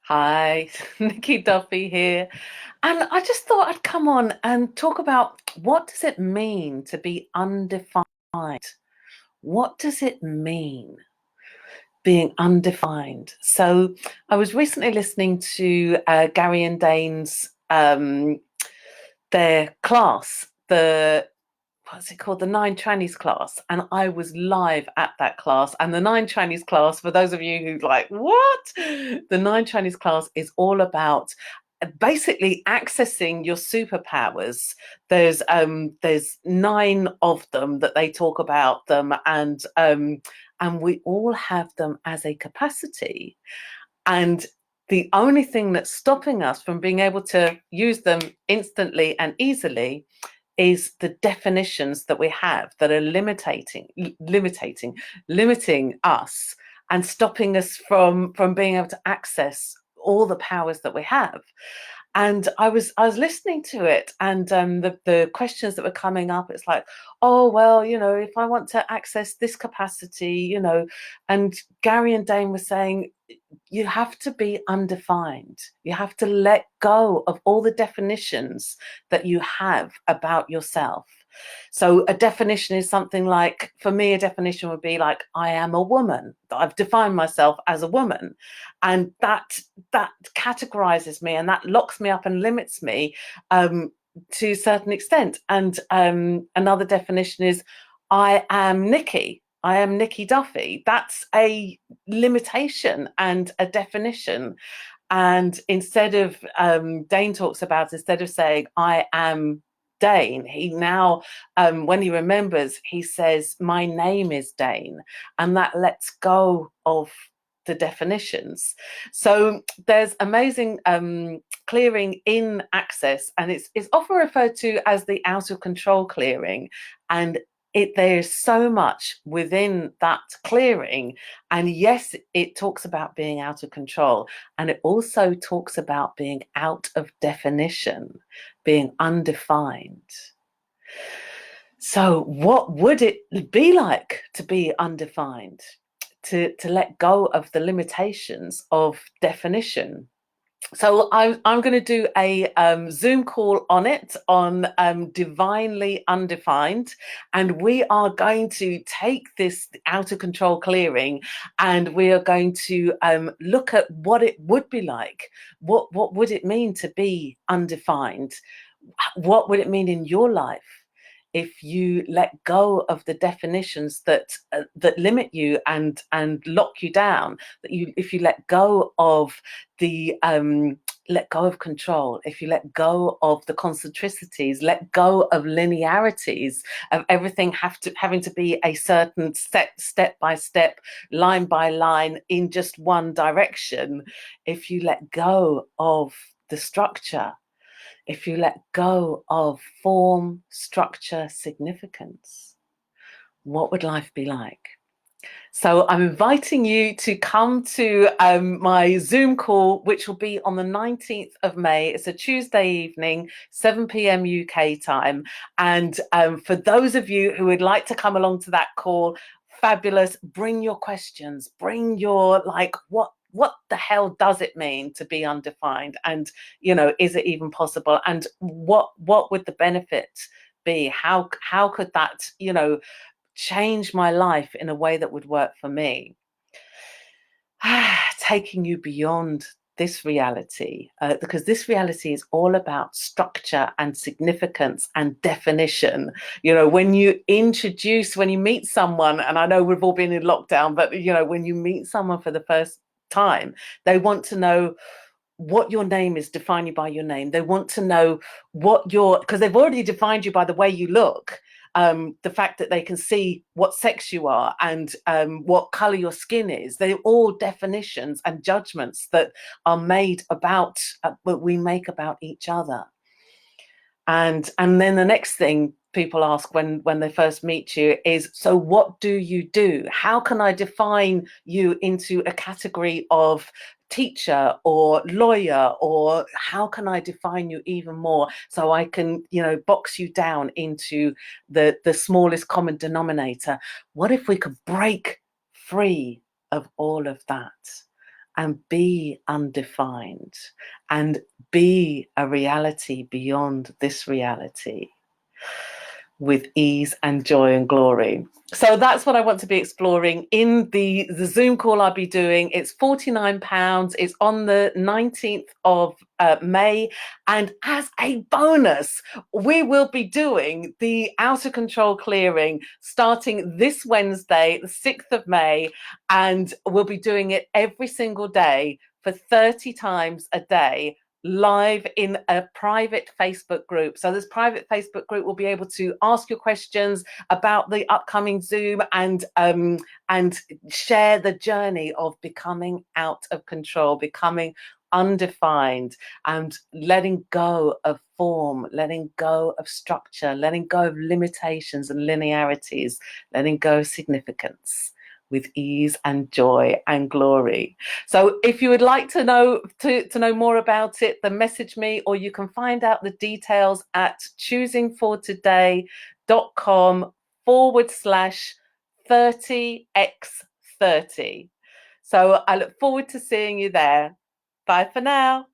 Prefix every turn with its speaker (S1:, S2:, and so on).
S1: Hi, Niki Duffy here. And I just thought I'd come on and talk about what does it mean to be undefined? What does it mean being undefined? So I was recently listening to Gary and Dane's their class, the what's it called? The Nine Trannies class. And I was live at that class. And the Nine Trannies class, for those of you who like, what? The Nine Trannies class is all about basically accessing your superpowers. There's nine of them that they talk about them, and we all have them as a capacity. And the only thing that's stopping us from being able to use them instantly and easily is the definitions that we have that are limiting us and stopping us from being able to access all the powers that we have. And I was listening to it, and the questions that were coming up, it's like, oh well, if I want to access this capacity, and Gary and Dane were saying you have to be undefined. You have to let go of all the definitions that you have about yourself. So a definition is something like, for me, a definition would be like, I am a woman. I've defined myself as a woman. And that categorizes me, and that locks me up and limits me to a certain extent. And another definition is, I am Niki. I am Niki Duffy. That's a limitation and a definition. And instead of Dane talks about, instead of saying I am Dane, he now, when he remembers, he says my name is Dane, and that lets go of the definitions. So there's amazing clearing in access, and it's often referred to as the out of control clearing. And there's so much within that clearing. And yes, it talks about being out of control, and it also talks about being out of definition, being undefined. So what would it be like to be undefined, to let go of the limitations of definition? So I'm going to do a Zoom call on it, on divinely undefined, and we are going to take this out of control clearing, and we are going to look at what it would be like. What would it mean to be undefined? What would it mean in your life if you let go of the definitions that limit you and lock you down? If you let go of the let go of control, if you let go of the concentricities, let go of linearities, of everything having to be a certain step by step, line by line, in just one direction. If you let go of the structure, if you let go of form, structure, significance, what would life be like? So I'm inviting you to come to my Zoom call, which will be on the 19th of May. It's a Tuesday evening, 7 p.m. UK time. And for those of you who would like to come along to that call, fabulous. Bring your questions, bring your, like, what the hell does it mean to be undefined? And, is it even possible? And what would the benefit be? How could that, change my life in a way that would work for me? Taking you beyond this reality, because this reality is all about structure and significance and definition. When you meet someone, and I know we've all been in lockdown, but when you meet someone for the first time, they want to know what your name is, define you by your name. They want to know because they've already defined you by the way you look. The fact that they can see what sex you are and what color your skin is. They're all definitions and judgments that are made about, what we make about each other. And then the next thing people ask when they first meet you is, so what do you do? How can I define you into a category of teacher or lawyer, or how can I define you even more so I can, box you down into the smallest common denominator? What if we could break free of all of that and be undefined and be a reality beyond this reality with ease and joy and glory. So that's what I want to be exploring in the Zoom call I'll be doing. It's £49. It's on the 19th of May. And as a bonus, we will be doing the outer control clearing starting this Wednesday, the 6th of May. And we'll be doing it every single day for 30 times a day, live in a private Facebook group. So this private Facebook group will be able to ask your questions about the upcoming Zoom and share the journey of becoming out of control, becoming undefined, and letting go of form, letting go of structure, letting go of limitations and linearities, letting go of significance with ease and joy and glory. So if you would like to know more about it, then message me, or you can find out the details at choosingfortoday.com/30x30. So I look forward to seeing you there. Bye for now.